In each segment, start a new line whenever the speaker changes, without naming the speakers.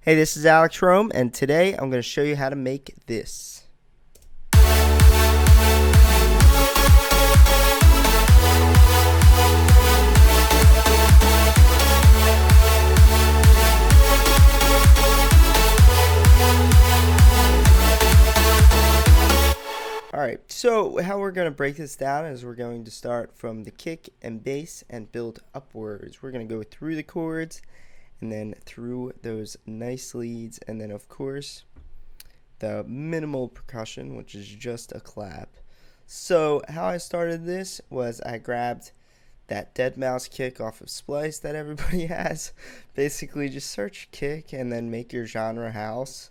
Hey, this is Elektron, and today I'm going to show you how to make this. Alright, so how we're going to break this down is we're going to start from the kick and bass and build upwards. We're going to go through the chords and then through those nice leads, and then of course the minimal percussion, which is just a clap. So how I started this was I grabbed that dead mouse kick off of Splice that everybody has. Basically just search kick and then make your genre house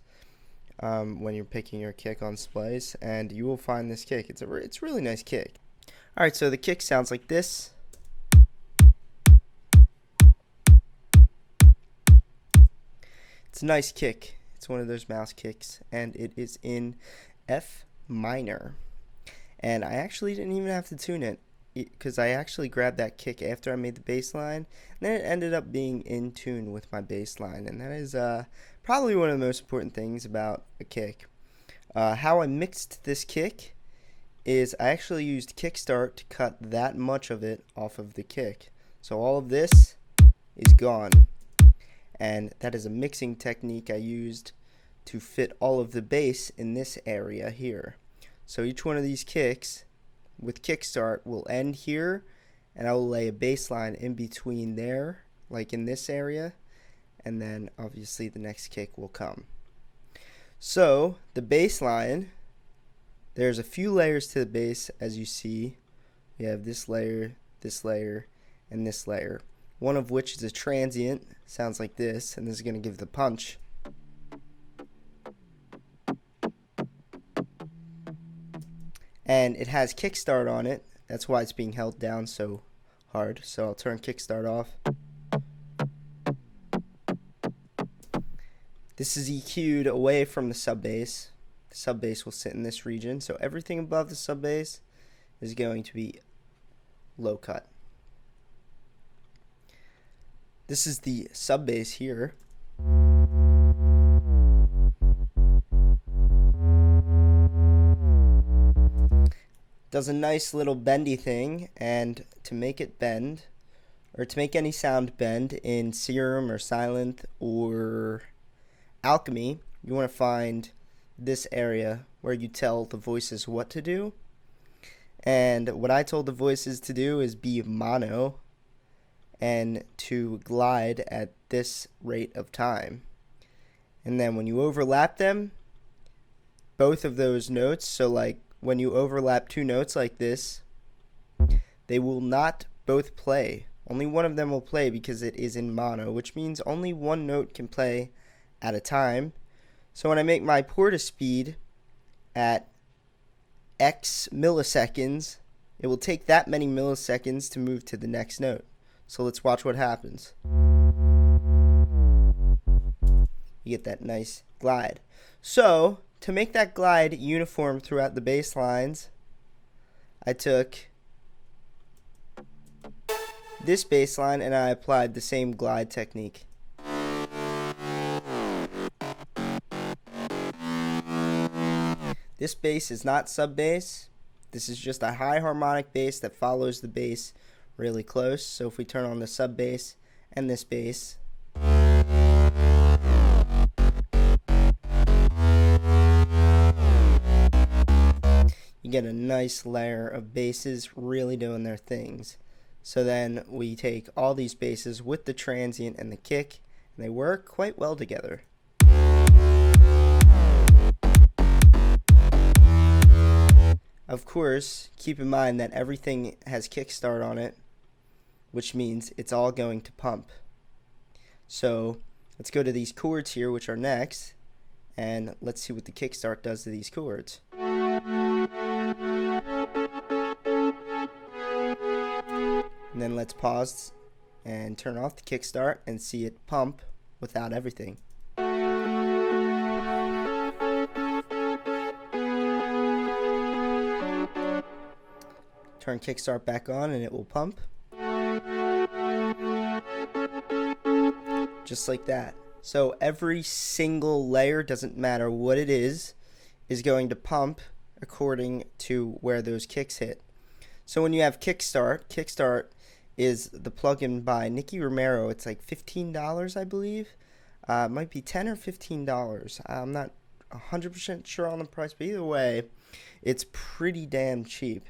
when you're picking your kick on Splice, and you will find this kick. It's a really nice kick. Alright, so the kick sounds like this. It's a nice kick. It's one of those mouse kicks, and it is in F minor. And I actually didn't even have to tune it, because I actually grabbed that kick after I made the bass line, and then it ended up being in tune with my bass line, and that is probably one of the most important things about a kick. How I mixed this kick is I actually used Kickstart to cut that much of it off of the kick. So all of this is gone. And that is a mixing technique I used to fit all of the bass in this area here. So each one of these kicks with Kickstart will end here, and I will lay a bass line in between there, like in this area, and then obviously the next kick will come. So the bass line, there's a few layers to the bass, as you see. We have this layer, and this layer. One of which is a transient, sounds like this, and this is going to give the punch. And it has Kickstart on it, that's why it's being held down so hard. So I'll turn Kickstart off. This is EQ'd away from the sub bass. The sub bass will sit in this region, so everything above the sub bass is going to be low cut. This is the sub bass here. Does a nice little bendy thing, and to make it bend, or to make any sound bend in Serum or Sylenth or Alchemy, you want to find this area where you tell the voices what to do. And what I told the voices to do is be mono and to glide at this rate of time. And then when you overlap them, both of those notes, so like when you overlap two notes like this, they will not both play. Only one of them will play because it is in mono, which means only one note can play at a time. So when I make my porta speed at X milliseconds, it will take that many milliseconds to move to the next note. So let's watch what happens. You get that nice glide. So to make that glide uniform throughout the bass lines, I took this bass line and I applied the same glide technique. This bass is not sub bass. This is just a high harmonic bass that follows the bass really close. So if we turn on the sub bass and this bass, you get a nice layer of basses really doing their things. So then we take all these basses with the transient and the kick, and they work quite well together. Of course, keep in mind that everything has Kickstart on it, which means it's all going to pump. So let's go to these chords here, which are next, and let's see what the Kickstart does to these chords. And then let's pause and turn off the Kickstart and see it pump without everything. Turn Kickstart back on and it will pump. Just like that. So every single layer, doesn't matter what it is going to pump according to where those kicks hit. So when you have Kickstart is the plugin by Nicky Romero. It's like $15, I believe. It might be $10 or $15. I'm not 100% sure on the price, but either way, it's pretty damn cheap.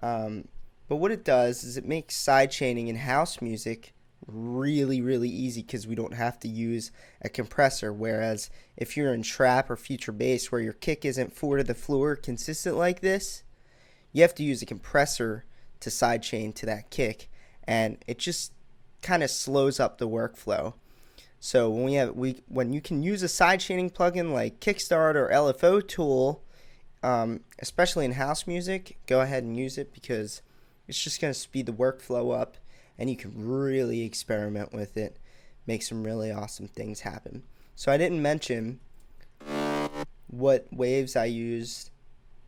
But what it does is it makes sidechaining in house music really, really easy because we don't have to use a compressor. Whereas if you're in trap or future bass where your kick isn't 4 to the floor consistent like this, you have to use a compressor to sidechain to that kick, and it just kind of slows up the workflow. So when you can use a sidechaining plugin like Kickstart or LFO Tool, especially in house music, go ahead and use it because it's just going to speed the workflow up, and you can really experiment with it, make some really awesome things happen. So I didn't mention what waves I used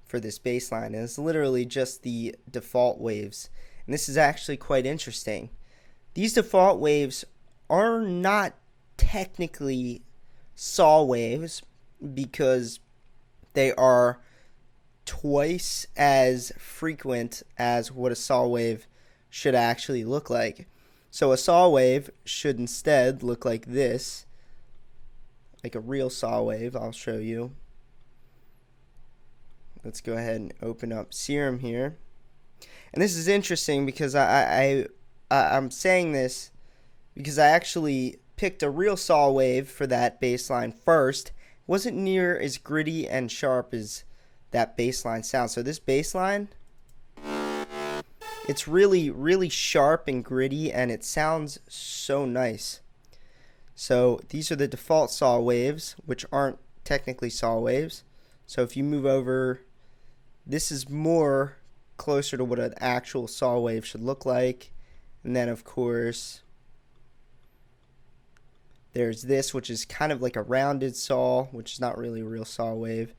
for this bass line. It's literally just the default waves, and this is actually quite interesting. These default waves are not technically saw waves because they are twice as frequent as what a saw wave should actually look like. So a saw wave should instead look like this, like a real saw wave. I'll show you. Let's go ahead and open up Serum here. And this is interesting because I'm saying this because I actually picked a real saw wave for that bass line first. It wasn't near as gritty and sharp as that bass line sounds. So this bass line, it's really, really sharp and gritty, and it sounds so nice. So these are the default saw waves, which aren't technically saw waves. So if you move over, this is more closer to what an actual saw wave should look like. And then of course there's this, which is kind of like a rounded saw, which is not really a real saw wave.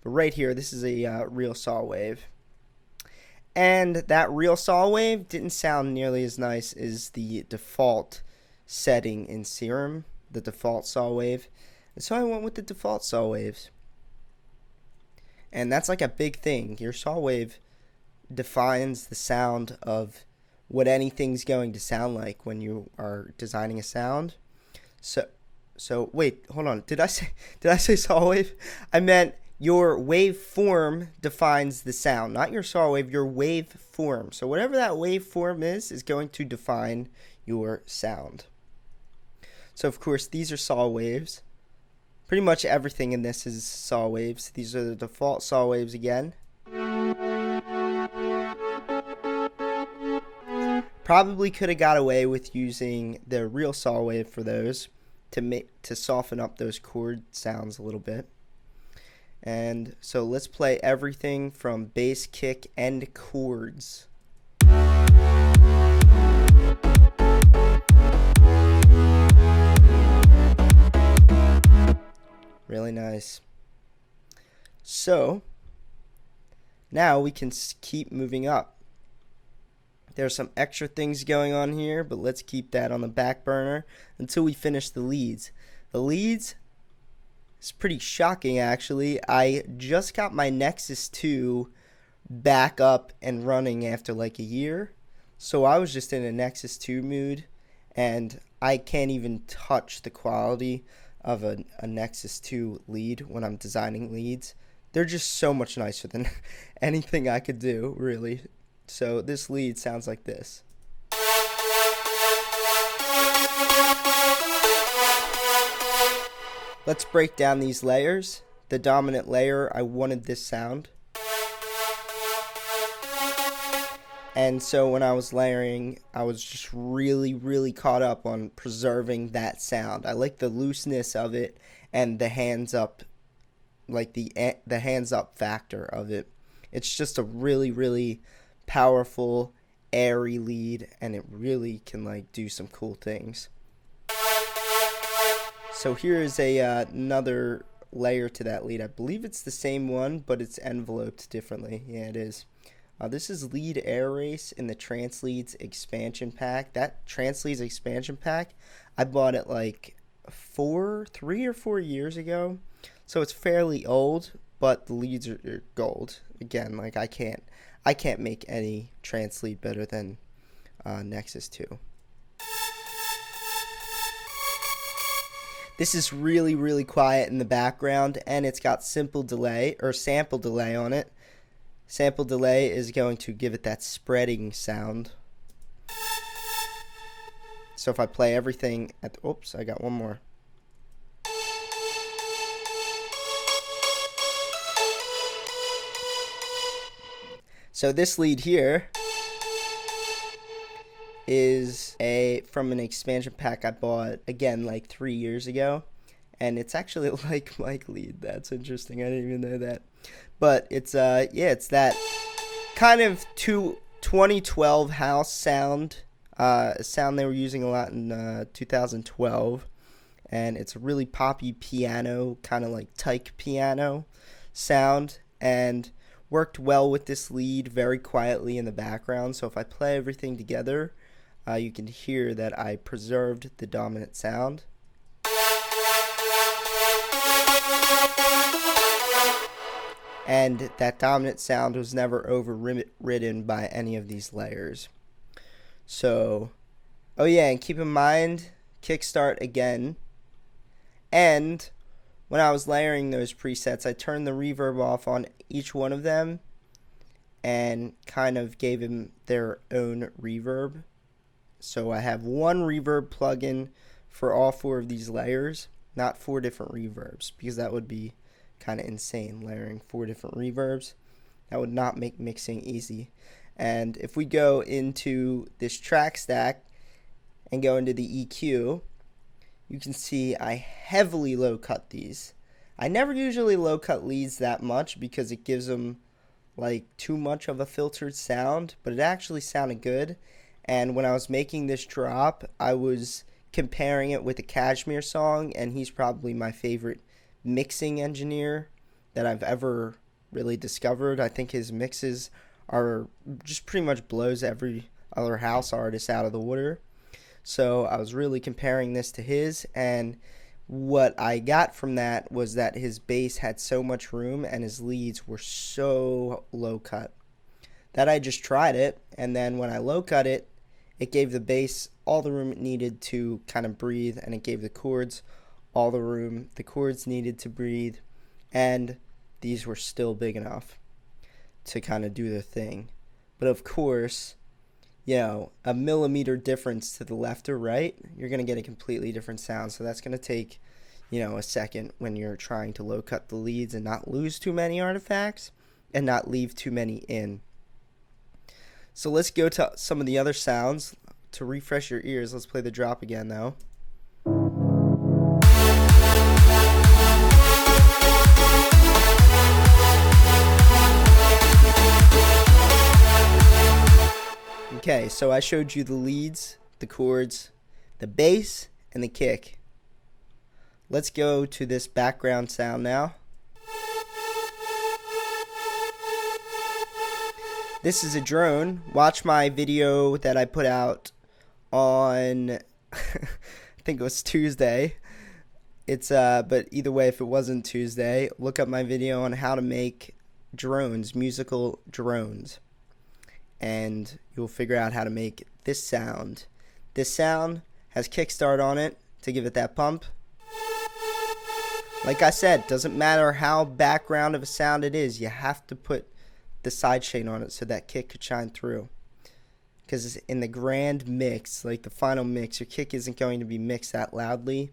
But right here, this is a real saw wave. And that real saw wave didn't sound nearly as nice as the default setting in Serum, the default saw wave. And so I went with the default saw waves. And that's like a big thing. Your saw wave defines the sound of what anything's going to sound like when you are designing a sound. So wait, hold on. Did I say saw wave? I meant your waveform defines the sound, not your saw wave, your waveform. So whatever that waveform is going to define your sound. So of course these are saw waves. Pretty much everything in this is saw waves. These are the default saw waves again. Probably could have got away with using the real saw wave for those to soften up those chord sounds a little bit. And so let's play everything from bass, kick, and chords. Really nice. So now we can keep moving up. There's some extra things going on here, but let's keep that on the back burner until we finish the leads. The leads is pretty shocking, actually. I just got my Nexus 2 back up and running after like a year. So I was just in a Nexus 2 mood, and I can't even touch the quality of a Nexus 2 lead when I'm designing leads. They're just so much nicer than anything I could do, really. So this lead sounds like this. Let's break down these layers. The dominant layer, I wanted this sound. And so when I was layering, I was just really, really caught up on preserving that sound. I like the looseness of it and the hands up, like the hands up factor of it. It's just a really, really powerful, airy lead, and it really can like do some cool things. So here is another layer to that lead. I believe it's the same one, but it's enveloped differently. Yeah, it is. This is Lead Air Race in the Trance Leads expansion pack. That Trance Leads expansion pack, I bought it like 3 or 4 years ago, so it's fairly old, but the leads are gold. Again, like I can't make any trance lead better than Nexus 2. This is really, really quiet in the background, and it's got sample delay on it. Sample delay is going to give it that spreading sound. So if I play everything at the, oops, I got one more. So this lead here is from an expansion pack I bought, again, like 3 years ago, and it's actually like Mike lead. That's interesting. I didn't even know that. But it's yeah, it's that kind of 2012 house sound, sound they were using a lot in 2012, and it's a really poppy piano, kind of like tyke piano sound, and worked well with this lead very quietly in the background. So if I play everything together, you can hear that I preserved the dominant sound. And that dominant sound was never overridden by any of these layers. So, oh yeah, and keep in mind, kickstart again. And when I was layering those presets, I turned the reverb off on each one of them and kind of gave them their own reverb. So I have one reverb plugin for all 4 of these layers, not 4 different reverbs, because that would be kind of insane, layering 4 different reverbs. That would not make mixing easy. And if we go into this track stack and go into the EQ, you can see I heavily low cut these. I never usually low cut leads that much because it gives them like too much of a filtered sound, but it actually sounded good. And when I was making this drop, I was comparing it with a Kashmir song, and he's probably my favorite mixing engineer that I've ever really discovered. I think his mixes are just pretty much blows every other house artist out of the water. So I was really comparing this to his, and what I got from that was that his bass had so much room and his leads were so low cut that I just tried it, and then when I low cut it, it gave the bass all the room it needed to kind of breathe, and it gave the chords all the room the chords needed to breathe, and these were still big enough to kind of do their thing. But of course, you know, a millimeter difference to the left or right, you're going to get a completely different sound. So that's going to take, you know, a second when you're trying to low cut the leads and not lose too many artifacts and not leave too many in. So let's go to some of the other sounds to refresh your ears. Let's play the drop again though. Okay, so I showed you the leads, the chords, the bass, and the kick. Let's go to this background sound now. This is a drone. Watch my video that I put out on, I think it was Tuesday. It's but either way, if it wasn't Tuesday, look up my video on how to make drones, musical drones, and you'll figure out how to make this sound. This sound has kickstart on it to give it that pump. Like I said, doesn't matter how background of a sound it is, you have to put the sidechain on it so that kick could shine through. Because in the grand mix, like the final mix, your kick isn't going to be mixed that loudly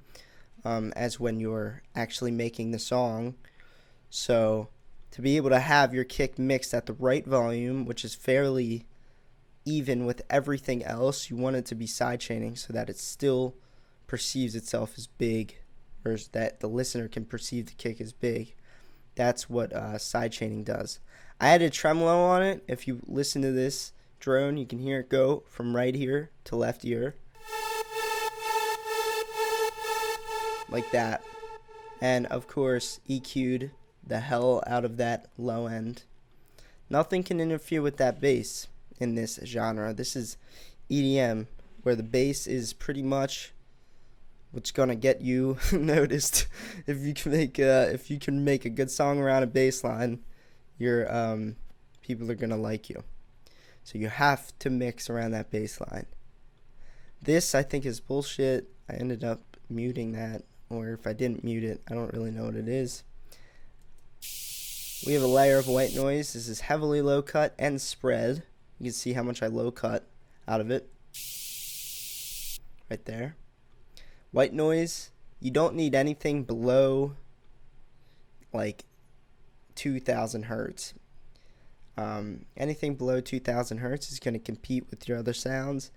as when you're actually making the song. So to be able to have your kick mixed at the right volume, which is fairly even with everything else, you want it to be sidechaining so that it still perceives itself as big, or that the listener can perceive the kick as big. That's what sidechaining does. I added tremolo on it. If you listen to this drone, you can hear it go from right here to left ear. Like that. And of course, EQ'd the hell out of that low end. Nothing can interfere with that bass in this genre. This is EDM, where the bass is pretty much what's gonna get you noticed. If you can make a good song around a bass line, your people are gonna like you. So you have to mix around that bass line. This I think is bullshit. I ended up muting that, or if I didn't mute it, I don't really know what it is. We have a layer of white noise. This is heavily low cut and spread. You can see how much I low cut out of it. Right there. White noise, you don't need anything below like 2000 hertz. Anything below 2000 hertz is going to compete with your other sounds.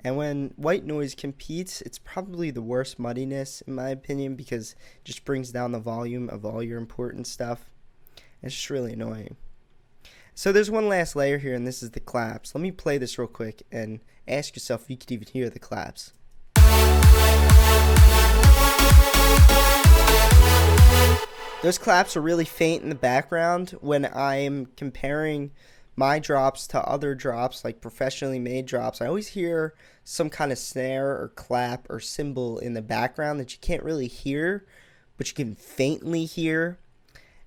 And when white noise competes, it's probably the worst muddiness in my opinion, because it just brings down the volume of all your important stuff. It's just really annoying. So there's one last layer here, and this is the claps. Let me play this real quick and ask yourself if you could even hear the claps. Those claps are really faint in the background when I'm comparing my drops to other drops, like professionally made drops. I always hear some kind of snare or clap or cymbal in the background that you can't really hear, but you can faintly hear.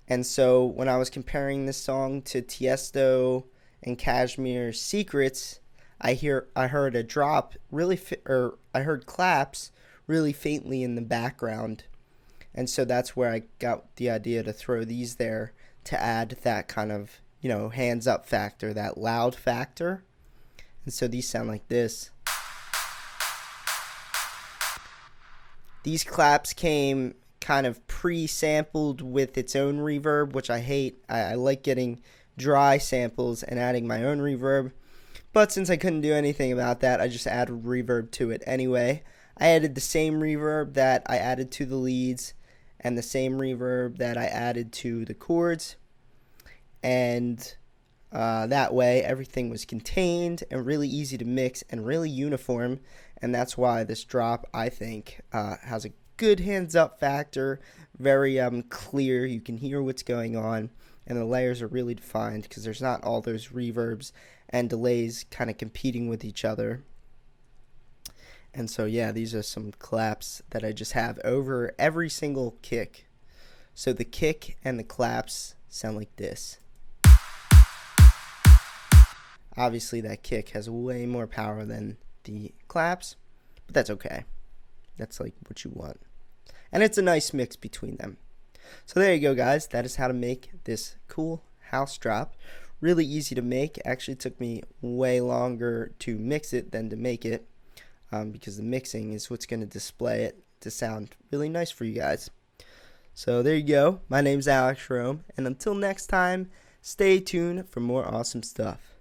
And so when I was comparing this song to Tiesto and Cashmere's Secrets, I heard a drop I heard claps really faintly in the background. And so that's where I got the idea to throw these there to add that kind of, hands up factor, that loud factor. And so these sound like this. These claps came kind of pre-sampled with its own reverb, which I hate. I like getting dry samples and adding my own reverb. But since I couldn't do anything about that, I just added reverb to it anyway. I added the same reverb that I added to the leads and the same reverb that I added to the chords. And that way everything was contained and really easy to mix and really uniform. And that's why this drop, I think, has a good hands up factor, very clear. You can hear what's going on, and the layers are really defined because there's not all those reverbs and delays kind of competing with each other. And so yeah, these are some claps that I just have over every single kick. So the kick and the claps sound like this. Obviously that kick has way more power than the claps, but that's okay. That's like what you want. And it's a nice mix between them. So there you go, guys. That is how to make this cool house drop. Really easy to make. Actually, it took me way longer to mix it than to make it, because the mixing is what's going to display it to sound really nice for you guys. So there you go. My name's Alex Rome, and until next time, stay tuned for more awesome stuff.